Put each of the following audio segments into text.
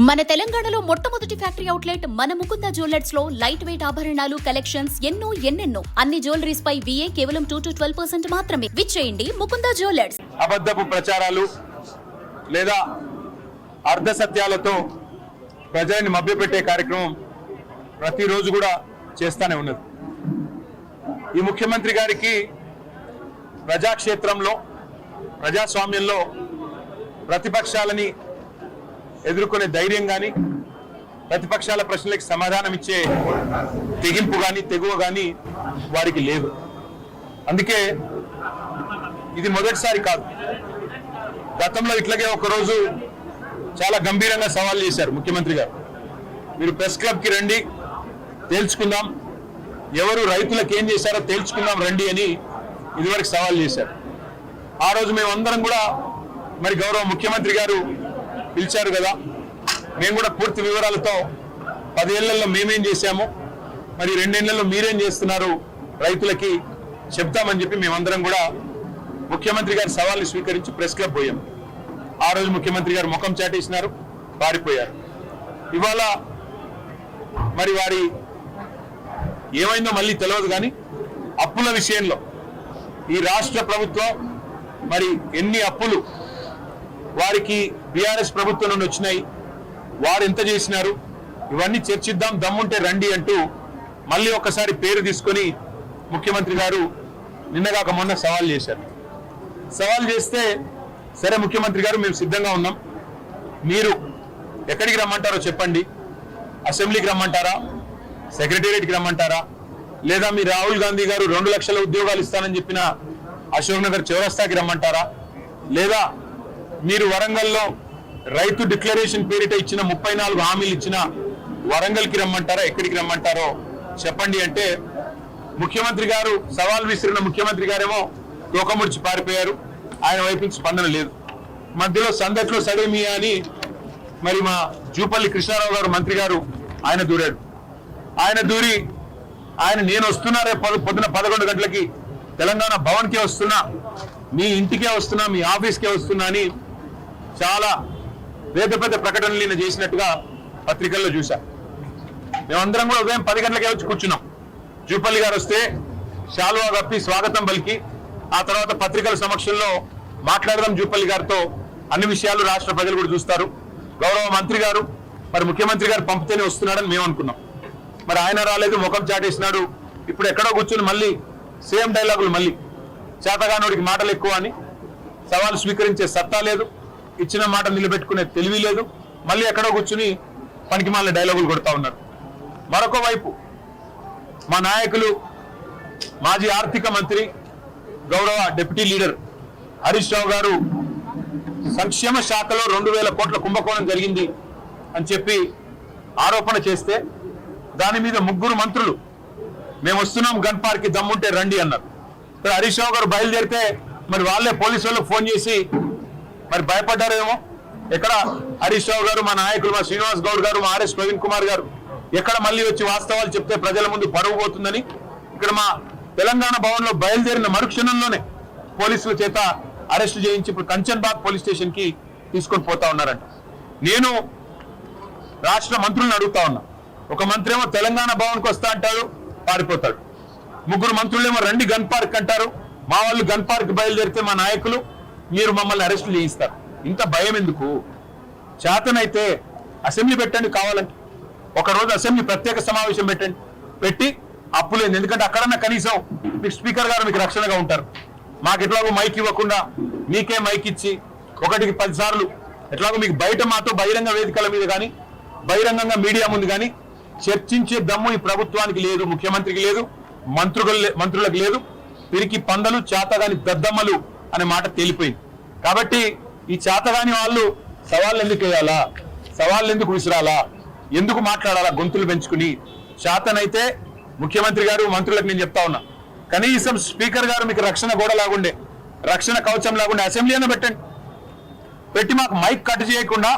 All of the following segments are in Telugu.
మన తెలంగాణలో మొట్టమొదటి ఫ్యాక్టరీ అవుట్లెట్ మన ముకుంద జ్యువెలర్స్ లో లైట్ వెయిట్ ఆభరణాలు కలెక్షన్స్ ఎన్నెన్నో అన్ని జ్యువెలరీస్ పై VA కేవలం 2 to 12% మాత్రమే. విచ్చేయండి ముకుంద జ్యువెలర్స్. అబద్ధపు ప్రచారాలు లేదా అర్ధ సత్యాలతో ప్రజల్ని మభ్యపెట్టే కార్యక్రమం ప్రతిరోజు కూడా చేస్తానే ఉన్నది. ఈ ముఖ్యమంత్రి గారికి ప్రజాక్షేత్రంలో ప్రజాస్వామ్యంలో ప్రతిపక్షాలని ఎదుర్కొనే ధైర్యం కానీ ప్రతిపక్షాల ప్రశ్నలకు సమాధానం ఇచ్చే తెగింపు కానీ తెగువ కానీ వారికి లేదు. అందుకే ఇది మొదటిసారి కాదు. గతంలో ఇట్లాగే ఒకరోజు చాలా గంభీరంగా సవాల్ చేశారు ముఖ్యమంత్రి గారు. మీరు ప్రెస్ క్లబ్కి రండి, తేల్చుకుందాం, ఎవరు రైతులకు ఏం చేశారో తేల్చుకుందాం రండి అని ఇదివరకు సవాల్ చేశారు. ఆ రోజు మేమందరం కూడా మరి గౌరవ ముఖ్యమంత్రి గారు పిలిచారు కదా, మేము కూడా పూర్తి వివరాలతో 10 ఏళ్లలో మేమేం చేశాము, మరి 2 ఏళ్లలో మీరేం చేస్తున్నారు రైతులకి చెప్తామని చెప్పి మేమందరం కూడా ముఖ్యమంత్రి గారి సవాల్ని స్వీకరించి ప్రెస్ క్లబ్ పోయాం. ఆ రోజు ముఖ్యమంత్రి గారు ముఖం చాటేసినారు, పారిపోయారు. ఇవాళ మరి వారి ఏమైందో మళ్ళీ తెలియదు కానీ అప్పుల విషయంలో ఈ రాష్ట్ర ప్రభుత్వం మరి ఎన్ని అప్పులు వారికి బీఆర్ఎస్ ప్రభుత్వం నుండి వచ్చినాయి, వారు ఎంత చేసినారు, ఇవన్నీ చర్చిద్దాం, దమ్ముంటే రండి అంటూ మళ్ళీ ఒకసారి పేరు తీసుకొని ముఖ్యమంత్రి గారు నిన్నగాక మొన్న సవాల్ చేశారు. సవాల్ చేస్తే సరే ముఖ్యమంత్రి గారు మేము సిద్ధంగా ఉన్నాం, మీరు ఎక్కడికి రమ్మంటారో చెప్పండి, అసెంబ్లీకి రమ్మంటారా, సెక్రటేరియట్కి రమ్మంటారా, లేదా మీ రాహుల్ గాంధీ గారు 2 లక్షల ఉద్యోగాలు ఇస్తానని చెప్పిన అశోక్ నగర్ చౌరస్తాకి రమ్మంటారా, లేదా మీరు వరంగల్లో రైతు డిక్లరేషన్ పేరిట ఇచ్చిన 34 హామీలు ఇచ్చిన వరంగల్కి రమ్మంటారా, ఎక్కడికి రమ్మంటారో చెప్పండి అంటే ముఖ్యమంత్రి గారు సవాల్ విసిరిన ముఖ్యమంత్రి గారేమో తోకముడిచి పారిపోయారు. ఆయన వైపు నుంచి స్పందన లేదు. మధ్యలో సందట్లో సడేమియా అని మరి మా జూపల్లి కృష్ణారావు గారు మంత్రి గారు ఆయన దూరాడు. ఆయన దూరి నేను వస్తున్నా రేపు పొద్దున 11 గంటలకి తెలంగాణ భవన్కే వస్తున్నా, మీ ఇంటికే వస్తున్నా, మీ ఆఫీస్కే వస్తున్నా అని చాలా పెద్ద ప్రకటనలు ఈయన చేసినట్టుగా పత్రికల్లో చూసా. మేమందరం కూడా ఉదయం 10 గంటలకే వచ్చి కూర్చున్నాం. జూపల్లి గారు వస్తే శాలువా కప్పి స్వాగతం పలికి ఆ తర్వాత పత్రికల సమక్షంలో మాట్లాడదాం జూపల్లి గారితో, అన్ని విషయాలు రాష్ట్ర ప్రజలు కూడా చూస్తారు. గౌరవ మంత్రి గారు మరి ముఖ్యమంత్రి గారు పంపితేనే వస్తున్నాడని మేము అనుకున్నాం. మరి ఆయన రాలేదు, ముఖం చాటేసినాడు. ఇప్పుడు ఎక్కడో కూర్చుని మళ్ళీ సేమ్ డైలాగులు, మళ్ళీ చేతగానోడికి మాటలు ఎక్కువ అని, సవాలు స్వీకరించే సత్తా లేదు, ఇచ్చిన మాట నిలబెట్టుకునే తెలివి లేదు, మళ్ళీ ఎక్కడో కూర్చుని పనికి మాలిన డైలాగులు కొడతా ఉన్నారు. మరొక వైపు మా నాయకులు మాజీ ఆర్థిక మంత్రి గౌరవ డిప్యూటీ లీడర్ హరీష్ రావు గారు సంక్షేమ శాఖలో 2000 కోట్ల కుంభకోణం జరిగింది అని చెప్పి ఆరోపణ చేస్తే దాని మీద 3 మంత్రులు మేము వస్తున్నాం గన్ పార్క్ దమ్ముంటే రండి అన్నారు. హరీష్ రావు గారు బయలుదేరితే మరి వాళ్ళే పోలీసు వాళ్ళకి ఫోన్ చేసి మరి భయపడ్డారేమో. ఎక్కడ హరీష్ రావు గారు, మా నాయకులు మా శ్రీనివాస్ గౌడ్ గారు, మా RS ప్రవీణ్ కుమార్ గారు ఎక్కడ మళ్ళీ వచ్చి వాస్తవాలు చెప్తే ప్రజల ముందు పరువు పోతుందని ఇక్కడ మా తెలంగాణ భవన్ లో బయలుదేరిన మరుక్షణంలోనే పోలీసుల చేత అరెస్ట్ చేయించి ఇప్పుడు కంచన్బాగ్ పోలీస్ స్టేషన్ కి తీసుకొని పోతా ఉన్నారంట. నేను రాష్ట్ర మంత్రులను అడుగుతా ఉన్నా. ఒక మంత్రి ఏమో తెలంగాణ భవన్ కు వస్తా అంటాడు, పారిపోతాడు. 3 మంత్రులేమో రండి గన్ పార్క్ అంటారు. మా వాళ్ళు గన్ పార్క్ బయలుదేరితే మా నాయకులు మీరు మమ్మల్ని అరెస్ట్ చేయిస్తారు. ఇంత భయం ఎందుకు? చేతనైతే అసెంబ్లీ పెట్టండి, కావాలంటే ఒకరోజు అసెంబ్లీ ప్రత్యేక సమావేశం పెట్టండి, పెట్టి అప్పులేదు. ఎందుకంటే అక్కడన్నా కనీసం మీకు స్పీకర్ గారు మీకు రక్షణగా ఉంటారు. మాకు ఎట్లాగో మైక్ ఇవ్వకుండా మీకే మైక్ ఇచ్చి 1కి 10 సార్లు ఎట్లాగో మీకు బయట మాతో బహిరంగ వేదికల మీద కానీ బహిరంగంగా మీడియా ముందు కానీ చర్చించే దమ్ము ఈ ప్రభుత్వానికి లేదు, ముఖ్యమంత్రికి లేదు, మంత్రులకు లేదు. పిరికి పందలు, చేతగాని దద్దమ్మలు అనే మాట తేలిపోయింది. కాబట్టి ఈ చేతగాని వాళ్ళు సవాళ్ళు ఎందుకు వేయాలా, సవాళ్ళు ఎందుకు విసిరాలా, ఎందుకు మాట్లాడాలా గొంతులు పెంచుకుని? చేతనైతే ముఖ్యమంత్రి గారు మంత్రులకు నేను చెప్తా ఉన్నా, కనీసం స్పీకర్ గారు మీకు రక్షణ గోడ లాగుండే, రక్షణ కవచం లాగుండే అసెంబ్లీ అయినా పెట్టండి. పెట్టి మాకు మైక్ కట్ చేయకుండా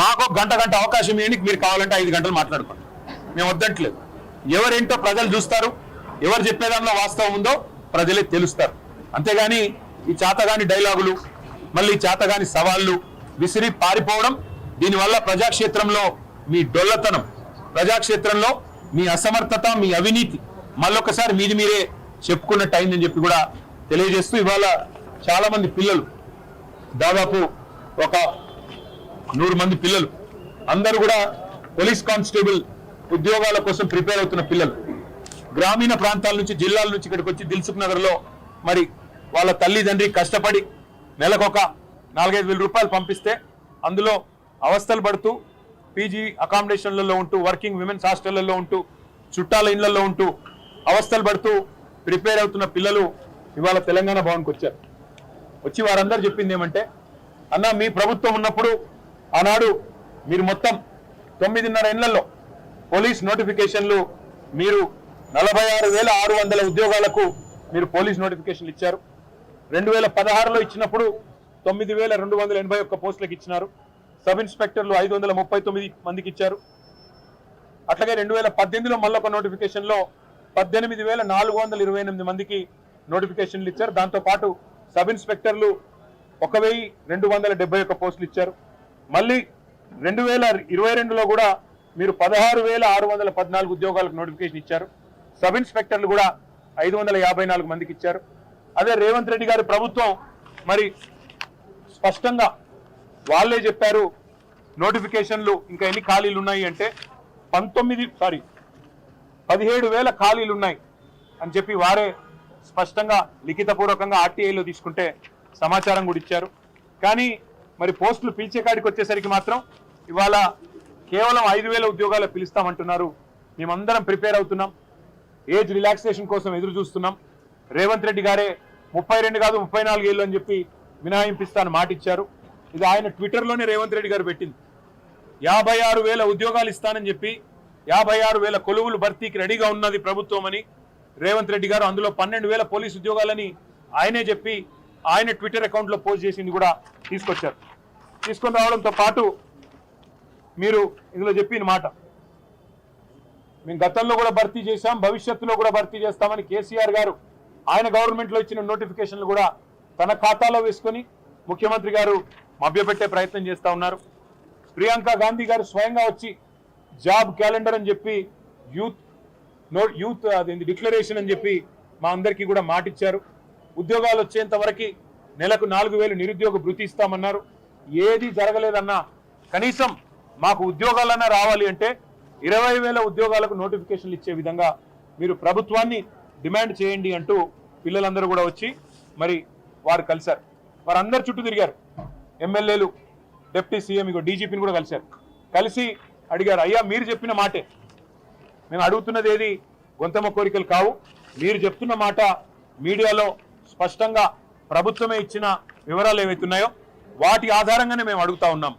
మాకు గంట అవకాశం ఇవ్వండి. మీరు కావాలంటే 5 గంటలు మాట్లాడుకోండి, మేము వద్దట్లేదు. ఎవరేంటో ప్రజలు చూస్తారు, ఎవరు చెప్పేదానిలో వాస్తవం ఉందో ప్రజలే తెలుస్తారు. అంతేగాని ఈ చేతగాని డైలాగులు, మళ్ళీ చేతగాని సవాళ్లు విసిరి పారిపోవడం దీనివల్ల ప్రజాక్షేత్రంలో మీ డొల్లతనం, ప్రజాక్షేత్రంలో మీ అసమర్థత, మీ అవినీతి మళ్ళొకసారి మీది మీరే చెప్పుకున్నట్టు అయిందని చెప్పి కూడా తెలియజేస్తూ, ఇవాళ చాలా మంది పిల్లలు, దాదాపు ఒక 100 మంది పిల్లలు అందరూ కూడా పోలీస్ కానిస్టేబుల్ ఉద్యోగాల కోసం ప్రిపేర్ అవుతున్న పిల్లలు, గ్రామీణ ప్రాంతాల నుంచి, జిల్లాల నుంచి ఇక్కడికి వచ్చి దిల్సుఖ్ నగర్ లో మరి వాళ్ళ తల్లిదండ్రి కష్టపడి నెలకొక 4-5 వేల రూపాయలు పంపిస్తే అందులో అవస్థలు పడుతూ పీజీ అకామిడేషన్లలో ఉంటూ, వర్కింగ్ విమెన్స్ హాస్టళ్లలో ఉంటూ, చుట్టాల ఇళ్లలో ఉంటూ అవస్థలు పడుతూ ప్రిపేర్ అవుతున్న పిల్లలు ఇవాళ తెలంగాణ భవన్కి వచ్చారు. వచ్చి వారందరూ చెప్పింది ఏమంటే, అన్న మీ ప్రభుత్వం ఉన్నప్పుడు ఆనాడు మీరు మొత్తం 9.5 ఏళ్లలో పోలీస్ నోటిఫికేషన్లు మీరు 46,600 ఉద్యోగాలకు మీరు పోలీస్ నోటిఫికేషన్లు ఇచ్చారు. 2016లో ఇచ్చినప్పుడు 9,281 పోస్టులకు ఇచ్చినారు. సబ్ ఇన్స్పెక్టర్లు 539 మందికి ఇచ్చారు. అట్లాగే 2018లో మళ్ళొక నోటిఫికేషన్లో 18,428 మందికి నోటిఫికేషన్లు ఇచ్చారు. దాంతో పాటు సబ్ ఇన్స్పెక్టర్లు 1,271 పోస్టులు ఇచ్చారు. మళ్ళీ 2022లో కూడా మీరు 16,614 ఉద్యోగాలకు నోటిఫికేషన్ ఇచ్చారు. సబ్ ఇన్స్పెక్టర్లు కూడా 554 మందికి ఇచ్చారు. అదే రేవంత్ రెడ్డి గారి ప్రభుత్వం మరి స్పష్టంగా వాళ్ళే చెప్పారు, నోటిఫికేషన్లు ఇంకా ఎన్ని ఖాళీలు ఉన్నాయి అంటే 17,000 ఖాళీలు ఉన్నాయి అని చెప్పి వారే స్పష్టంగా లిఖితపూర్వకంగా ఆర్టీఐలో తీసుకుంటే సమాచారం కూడా ఇచ్చారు. కానీ మరి పోస్టులు పిలిచే కాడికి వచ్చేసరికి మాత్రం ఇవాళ కేవలం 5,000 ఉద్యోగాలు పిలుస్తామంటున్నారు. మేమందరం ప్రిపేర్ అవుతున్నాం, ఏజ్ రిలాక్సేషన్ కోసం ఎదురు చూస్తున్నాం. రేవంత్ రెడ్డి గారే 32 కాదు 34 ఏళ్ళు అని చెప్పి మినహాయింపిస్తాను మాట ఇచ్చారు. ఇది ఆయన ట్విట్టర్లోనే రేవంత్ రెడ్డి గారు పెట్టింది. 56,000 ఉద్యోగాలు ఇస్తానని చెప్పి 56,000 కొలువులు భర్తీకి రెడీగా ఉన్నది ప్రభుత్వం అని రేవంత్ రెడ్డి గారు, అందులో 12,000 పోలీసు ఉద్యోగాలని ఆయనే చెప్పి ఆయన ట్విట్టర్ అకౌంట్లో పోస్ట్ చేసింది కూడా తీసుకొచ్చారు. తీసుకొని రావడంతో పాటు మీరు ఇందులో చెప్పిన మాట, మేము గతంలో కూడా భర్తీ చేశాం, భవిష్యత్తులో కూడా భర్తీ చేస్తామని కేసీఆర్ గారు ఆయన గవర్నమెంట్లో ఇచ్చిన నోటిఫికేషన్లు కూడా తన ఖాతాలో వేసుకొని ముఖ్యమంత్రి గారు మభ్యపెట్టే ప్రయత్నం చేస్తూ ఉన్నారు. ప్రియాంక గాంధీ గారు స్వయంగా వచ్చి జాబ్ క్యాలెండర్ అని చెప్పి యూత్ అదేంటి డిక్లరేషన్ అని చెప్పి మా అందరికీ కూడా మాటిచ్చారు. ఉద్యోగాలు వచ్చేంత వరకు నెలకు 4,000 నిరుద్యోగ భృతి ఇస్తామన్నారు. ఏది జరగలేదన్నా కనీసం మాకు ఉద్యోగాలన్నా రావాలి అంటే 20,000 ఉద్యోగాలకు నోటిఫికేషన్లు ఇచ్చే విధంగా మీరు ప్రభుత్వాన్ని డిమాండ్ చేయండి అంటూ పిల్లలందరూ కూడా వచ్చి మరి వారు కలిశారు. వారందరు చుట్టూ తిరిగారు. ఎమ్మెల్యేలు, డిప్యూటీ సీఎం, ఇగో డీజీపీని కూడా కలిశారు. కలిసి అడిగారు, అయ్యా మీరు చెప్పిన మాటే, మేము అడుగుతున్నది ఏది గొంతమ్మ కోరికలు కావు, మీరు చెప్తున్న మాట మీడియాలో స్పష్టంగా ప్రభుత్వమే ఇచ్చిన వివరాలు ఏవైతున్నాయో వాటి ఆధారంగానే మేము అడుగుతా ఉన్నాం.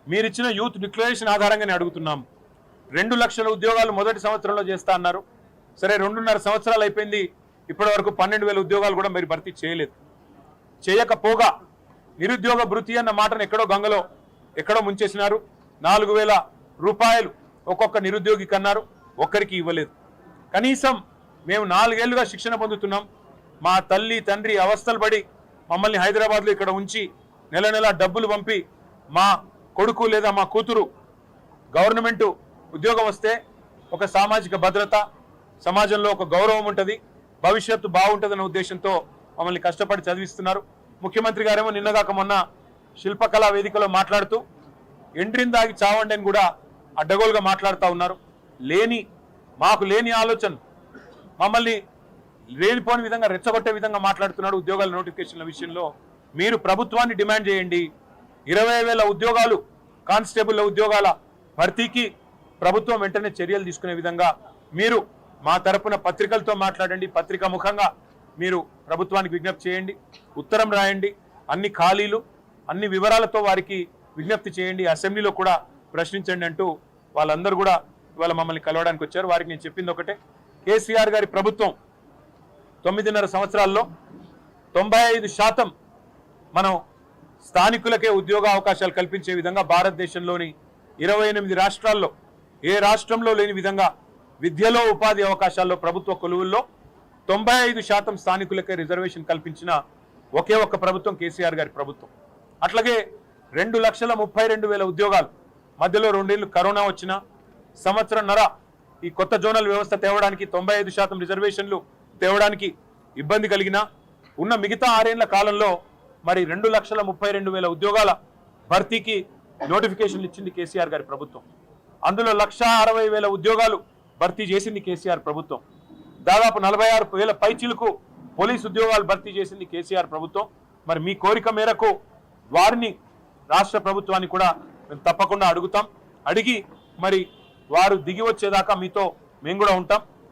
మీరు ఇచ్చిన యూత్ డిక్లరేషన్ ఆధారంగానే అడుగుతున్నాం. 2 లక్షల ఉద్యోగాలు మొదటి సంవత్సరంలో చేస్తా అన్నారు. సరే 2.5 సంవత్సరాలు అయిపోయింది, ఇప్పటి వరకు 12,000 ఉద్యోగాలు కూడా మీరు భర్తీ చేయలేదు. చేయకపోగా నిరుద్యోగ భృతి అన్న మాటను ఎక్కడో గంగలో ఎక్కడో ముంచేసినారు. 4,000 రూపాయలు ఒక్కొక్క నిరుద్యోగికి అన్నారు, ఒక్కరికి ఇవ్వలేదు. కనీసం మేము 4 ఏళ్లుగా శిక్షణ పొందుతున్నాం, మా తల్లి తండ్రి అవస్థలు పడి మమ్మల్ని హైదరాబాద్లో ఇక్కడ ఉంచి నెల నెల డబ్బులు పంపి మా కొడుకు లేదా మా కూతురు గవర్నమెంట్ ఉద్యోగం వస్తే ఒక సామాజిక భద్రత, సమాజంలో ఒక గౌరవం ఉంటుంది, భవిష్యత్తు బాగుంటుందన్న ఉద్దేశంతో మమ్మల్ని కష్టపడి చదివిస్తున్నారు. ముఖ్యమంత్రి గారేమో నిన్నగాక మొన్న శిల్పకళా వేదికలో మాట్లాడుతూ ఎంట్రీని దాగి చావండి అని కూడా అడ్డగోలుగా మాట్లాడుతూ ఉన్నారు. మాకు లేని ఆలోచన, మమ్మల్ని లేనిపోని విధంగా రెచ్చగొట్టే విధంగా మాట్లాడుతున్నాడు. ఉద్యోగాల నోటిఫికేషన్ల విషయంలో మీరు ప్రభుత్వాన్ని డిమాండ్ చేయండి. 20,000 ఉద్యోగాలు కానిస్టేబుల్ ఉద్యోగాల భర్తీకి ప్రభుత్వం వెంటనే చర్యలు తీసుకునే విధంగా మీరు మా తరపున పత్రికలతో మాట్లాడండి, పత్రికా ముఖంగా మీరు ప్రభుత్వానికి విజ్ఞప్తి చేయండి, ఉత్తరం రాయండి, అన్ని ఖాళీలు అన్ని వివరాలతో వారికి విజ్ఞప్తి చేయండి, అసెంబ్లీలో కూడా ప్రశ్నించండి అంటూ వాళ్ళందరూ కూడా ఇవాళ మమ్మల్ని కలవడానికి వచ్చారు. వారికి నేను చెప్పింది ఒకటే, కేసీఆర్ గారి ప్రభుత్వం 9.5 సంవత్సరాల్లో 95% మనం స్థానికులకే ఉద్యోగ అవకాశాలు కల్పించే విధంగా భారతదేశంలోని 28 రాష్ట్రాల్లో ఏ రాష్ట్రంలో లేని విధంగా విద్యలో ఉపాధి అవకాశాల్లో ప్రభుత్వ కొలువుల్లో 95% స్థానికులకే రిజర్వేషన్ కల్పించిన ఒకే ఒక్క ప్రభుత్వం కేసీఆర్ గారి ప్రభుత్వం. అట్లాగే 2,32,000 ఉద్యోగాలు. మధ్యలో 2 ఏళ్ళు కరోనా వచ్చిన సంవత్సరంన్నర ఈ కొత్త జోనల్ వ్యవస్థ తేవడానికి 95% రిజర్వేషన్లు తేవడానికి ఇబ్బంది కలిగిన ఉన్న మిగతా 6 ఏళ్ల కాలంలో మరి 2,32,000 ఉద్యోగాల భర్తీకి నోటిఫికేషన్లు ఇచ్చింది కేసీఆర్ గారి ప్రభుత్వం. అందులో 1,60,000 ఉద్యోగాలు భర్తీ చేసింది కేసీఆర్ ప్రభుత్వం. దాదాపు 46,000 పైచీలకు పోలీసు ఉద్యోగాలు భర్తీ చేసింది కేసీఆర్ ప్రభుత్వం. మరి మీ కోరిక మేరకు వారిని రాష్ట్ర ప్రభుత్వాన్ని కూడా మేము తప్పకుండా అడుగుతాం. అడిగి మరి వారు దిగి వచ్చేదాకా మీతో మేము కూడా ఉంటాం.